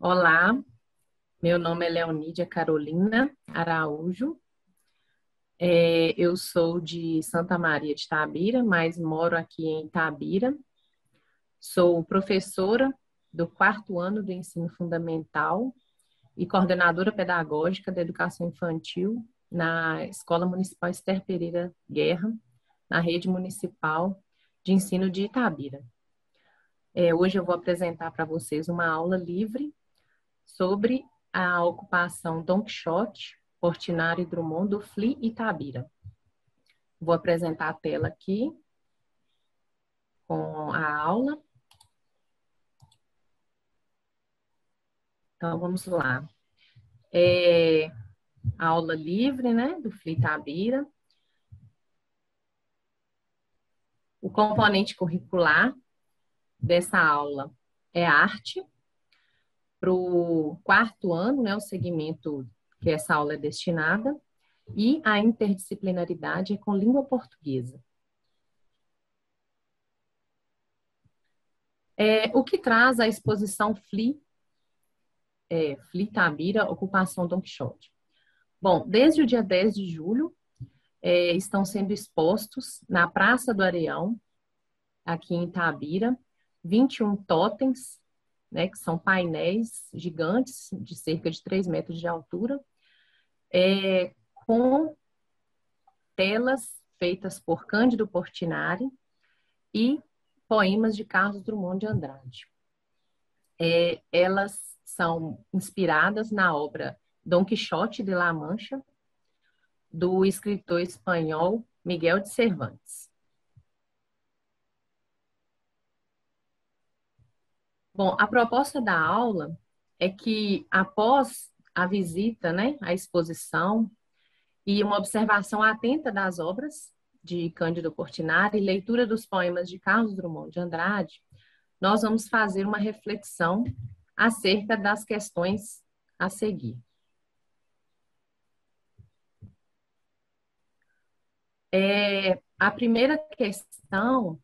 Olá, meu nome é Leonídia Carolina Araújo. Eu sou de Santa Maria de Itabira, mas moro aqui em Itabira. Sou professora do quarto ano do ensino fundamental e coordenadora pedagógica da educação infantil na Escola Municipal Esther Pereira Guerra, na rede municipal de ensino de Itabira. Hoje eu vou apresentar para vocês uma aula livre sobre a ocupação Dom Quixote, Portinari e Drummond do FLI Itabira. Vou apresentar a tela aqui com a aula. Então, vamos lá. A aula livre, né, do FLI Itabira. O componente curricular dessa aula é arte. Para o quarto ano, né, o segmento que essa aula é destinada, e a interdisciplinaridade é com língua portuguesa. O que traz a exposição FLI Itabira, Ocupação Dom Quixote? Bom, desde o dia 10 de julho, estão sendo expostos na Praça do Areião, aqui em Itabira, 21 totens, né, que são painéis gigantes, de cerca de 3 metros de altura, com telas feitas por Cândido Portinari e poemas de Carlos Drummond de Andrade. Elas são inspiradas na obra Dom Quixote de La Mancha, do escritor espanhol Miguel de Cervantes. Bom, a proposta da aula é que, após a visita, né, à exposição e uma observação atenta das obras de Cândido Portinari e leitura dos poemas de Carlos Drummond de Andrade, nós vamos fazer uma reflexão acerca das questões a seguir. A primeira questão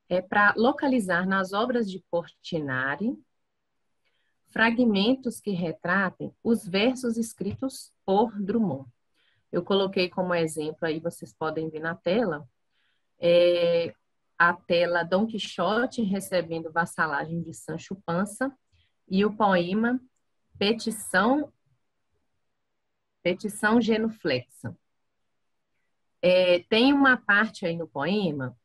é para localizar nas obras de Portinari fragmentos que retratem os versos escritos por Drummond. Eu coloquei como exemplo, aí vocês podem ver na tela, a tela Dom Quixote recebendo vassalagem de Sancho Panza e o poema Petição Genuflexa. Tem uma parte aí no poema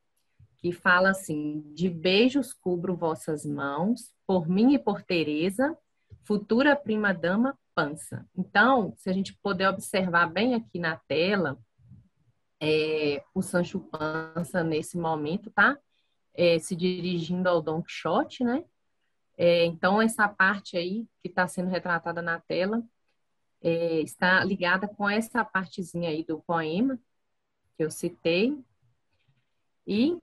que fala assim: de beijos cubro vossas mãos, por mim e por Teresa, futura prima-dama Pança. Então, se a gente puder observar bem aqui na tela, o Sancho Panza, nesse momento, tá se dirigindo ao Dom Quixote, né? Então, essa parte aí que está sendo retratada na tela está ligada com essa partezinha aí do poema que eu citei e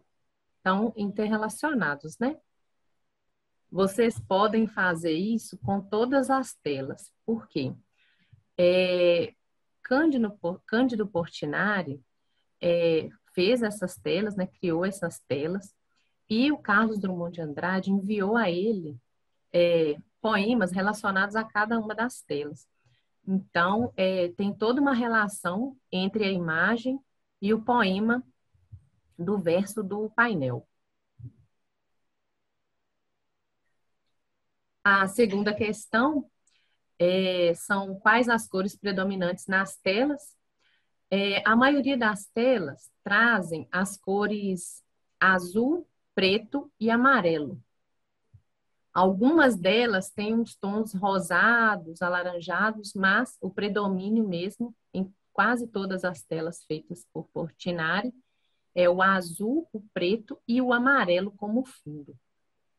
estão interrelacionados, né? Vocês podem fazer isso com todas as telas. Por quê? Cândido Portinari fez essas telas, né, criou essas telas, e o Carlos Drummond de Andrade enviou a ele poemas relacionados a cada uma das telas. Então, tem toda uma relação entre a imagem e o poema do verso do painel. A segunda questão são quais as cores predominantes nas telas. A maioria das telas trazem as cores azul, preto e amarelo. Algumas delas têm uns tons rosados, alaranjados, mas o predomínio mesmo em quase todas as telas feitas por Portinari é o azul, o preto e o amarelo como fundo.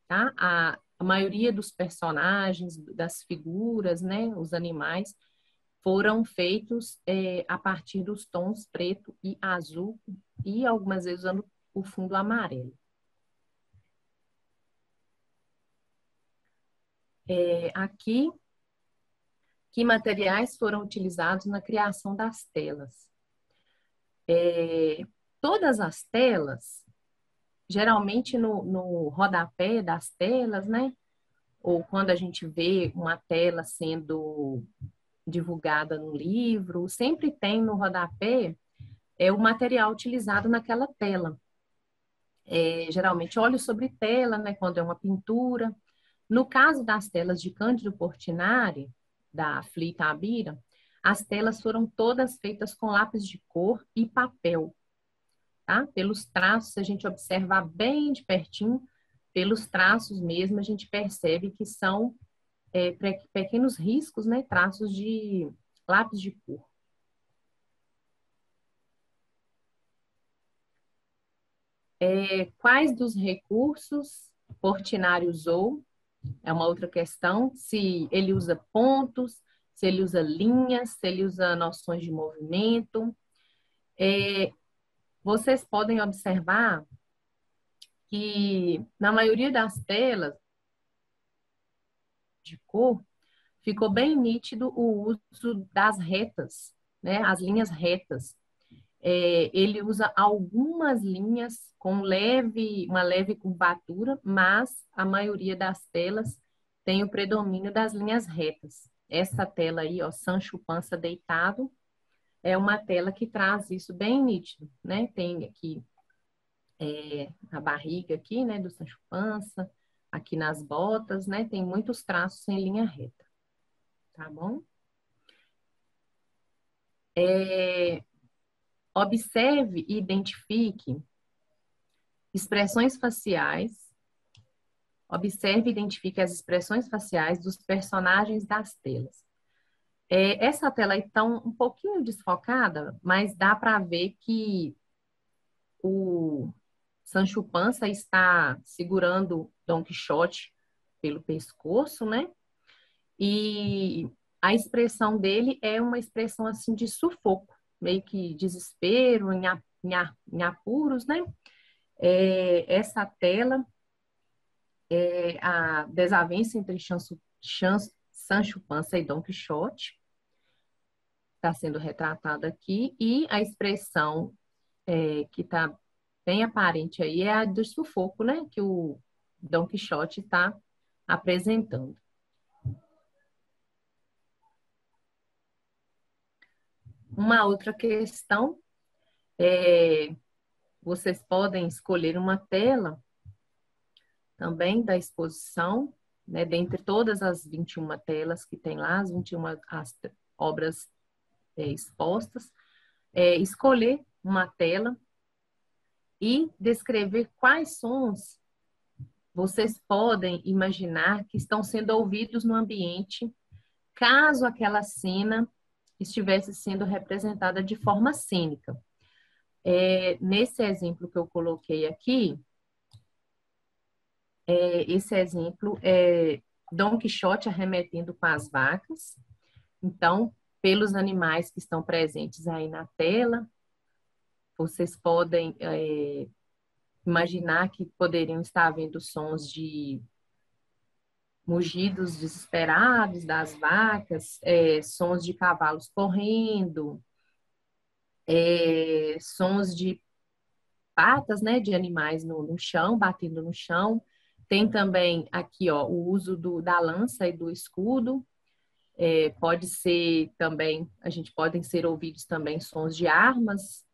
Tá? A maioria dos personagens, das figuras, né, os animais, foram feitos a partir dos tons preto e azul e algumas vezes usando o fundo amarelo. Aqui, que materiais foram utilizados na criação das telas? Todas as telas, geralmente no rodapé das telas, né, ou quando a gente vê uma tela sendo divulgada no livro, sempre tem no rodapé o material utilizado naquela tela. Geralmente óleo sobre tela, né, quando é uma pintura. No caso das telas de Cândido Portinari, da Fli Tabira, as telas foram todas feitas com lápis de cor e papel, tá? Pelos traços, se a gente observar bem de pertinho, pelos traços mesmo, a gente percebe que são pequenos riscos, né? Traços de lápis de cor. Quais dos recursos Portinari usou? É uma outra questão. Se ele usa pontos, se ele usa linhas, se ele usa noções de movimento. Vocês podem observar que na maioria das telas de cor, ficou bem nítido o uso das retas, né? As linhas retas. Ele usa algumas linhas com uma leve curvatura, mas a maioria das telas tem o predomínio das linhas retas. Essa tela aí, ó, Sancho Panza deitado, é uma tela que traz isso bem nítido, né? Tem aqui a barriga aqui, né, do Sancho Panza, aqui nas botas, né? Tem muitos traços em linha reta, tá bom? Observe e identifique expressões faciais. Observe e identifique as expressões faciais dos personagens das telas. Essa tela está um pouquinho desfocada, mas dá para ver que o Sancho Panza está segurando Dom Quixote pelo pescoço, né? E a expressão dele é uma expressão assim de sufoco, meio que desespero, em apuros, né? Essa tela é a desavença entre Sancho Panza e Dom Quixote, está sendo retratada aqui, e a expressão que está bem aparente aí é a do sufoco, né? Que o Dom Quixote está apresentando. Uma outra questão vocês podem escolher uma tela também da exposição, né, dentre todas as 21 telas que tem lá, as 21 obras expostas, escolher uma tela e descrever quais sons vocês podem imaginar que estão sendo ouvidos no ambiente, caso aquela cena estivesse sendo representada de forma cênica. Nesse exemplo que eu coloquei aqui, esse exemplo é Dom Quixote arremetendo com as vacas. Então, pelos animais que estão presentes aí na tela, vocês podem imaginar que poderiam estar havendo sons de mugidos desesperados das vacas, sons de cavalos correndo, sons de patas, né, de animais no chão, batendo no chão. Tem também aqui, ó, o uso da lança e do escudo. Pode ser também, podem ser ouvidos também sons de armas,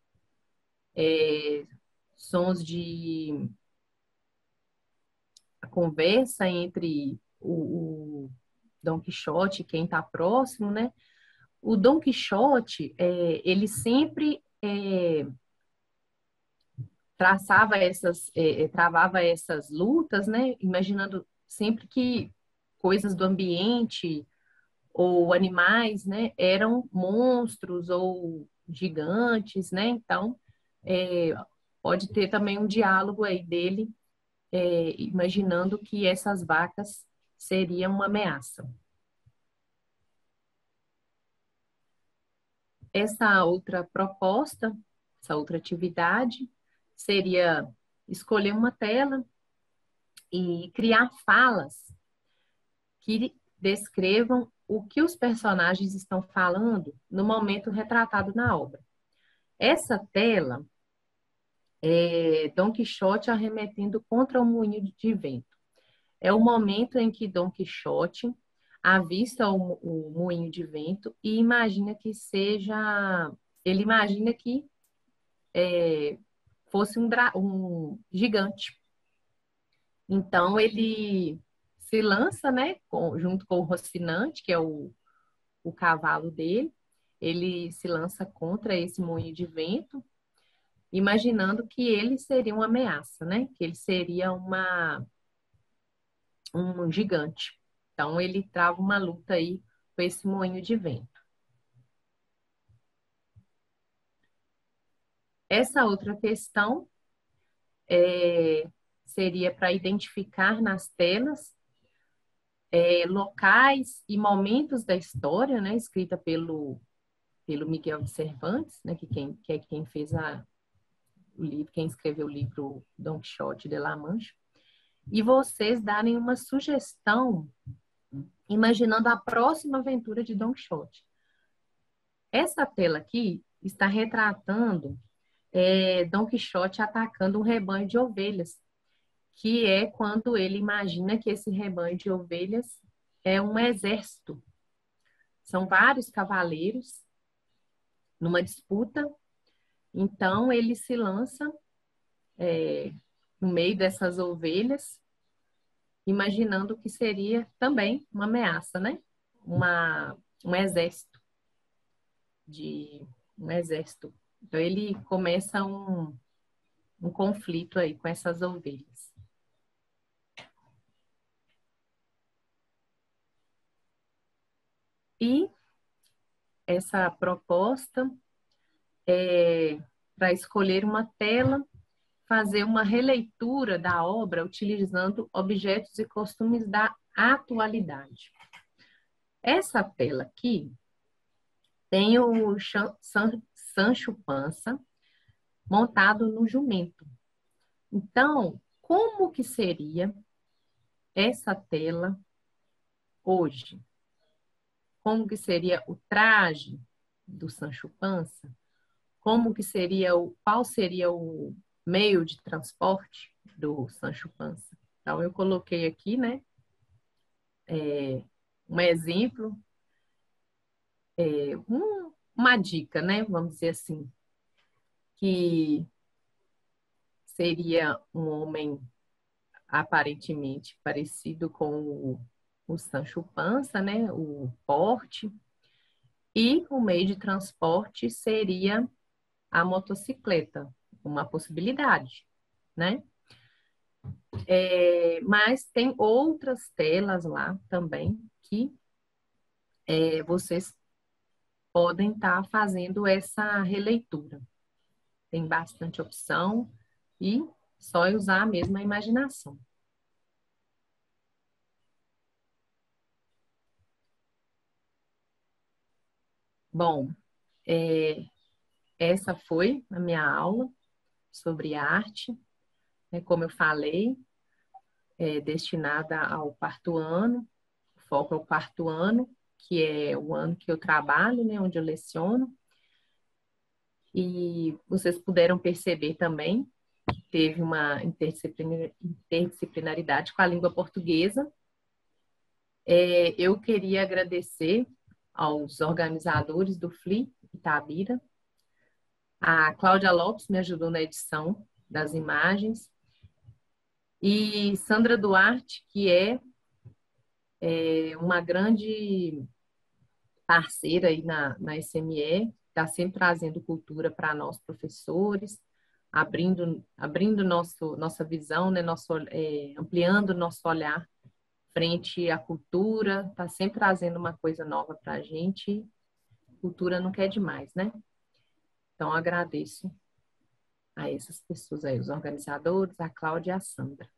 sons de a conversa entre o Dom Quixote e quem está próximo, né? O Dom Quixote, ele sempre travava essas lutas, né? Imaginando sempre que coisas do ambiente ou animais, né, eram monstros ou gigantes, né? Então, pode ter também um diálogo aí dele, imaginando que essas vacas seriam uma ameaça. Essa outra proposta, essa outra atividade, seria escolher uma tela e criar falas que descrevam o que os personagens estão falando no momento retratado na obra. Essa tela é Dom Quixote arremetendo contra o moinho de vento. É o momento em que Dom Quixote avista o moinho de vento e imagina que seja. Ele imagina que fosse um gigante. Então ele se lança, né, junto com o Rocinante, que é o cavalo dele, ele se lança contra esse moinho de vento, imaginando que ele seria uma ameaça, né? Que ele seria um gigante. Então ele trava uma luta aí com esse moinho de vento. Essa outra questão seria para identificar nas telas locais e momentos da história, né, escrita pelo Miguel de Cervantes, né, que é quem fez o livro, quem escreveu o livro Dom Quixote de La Mancha, e vocês darem uma sugestão, imaginando a próxima aventura de Dom Quixote. Essa tela aqui está retratando Dom Quixote atacando um rebanho de ovelhas, que é quando ele imagina que esse rebanho de ovelhas é um exército. São vários cavaleiros numa disputa, então ele se lança no meio dessas ovelhas, imaginando que seria também uma ameaça, né? Uma, um exército de um exército. Então ele começa um conflito aí com essas ovelhas. E essa proposta é para escolher uma tela, fazer uma releitura da obra utilizando objetos e costumes da atualidade. Essa tela aqui tem o Sancho Panza montado no jumento. Então, como que seria essa tela hoje? Como que seria o traje do Sancho Panza? Como que seria qual seria o meio de transporte do Sancho Panza? Então, eu coloquei aqui, né, um exemplo, uma dica, né, vamos dizer assim, que seria um homem aparentemente parecido com o Sancho Panza, né, o porte, e o meio de transporte seria a motocicleta, uma possibilidade, né? Mas tem outras telas lá também que vocês podem estar fazendo essa releitura. Tem bastante opção e só usar a mesma imaginação. Bom, essa foi a minha aula sobre arte, né? Como eu falei, destinada ao quarto ano, foco é o quarto ano, que é o ano que eu trabalho, né, onde eu leciono. E vocês puderam perceber também que teve uma interdisciplinaridade com a língua portuguesa. Eu queria agradecer aos organizadores do FLI Itabira. A Cláudia Lopes me ajudou na edição das imagens. E Sandra Duarte, que é uma grande parceira aí na SME, está sempre trazendo cultura para nós, professores, abrindo nossa visão, né, ampliando nosso olhar frente à cultura, está sempre trazendo uma coisa nova para a gente. Cultura não quer demais, né? Então, agradeço a essas pessoas aí, os organizadores, a Cláudia e a Sandra.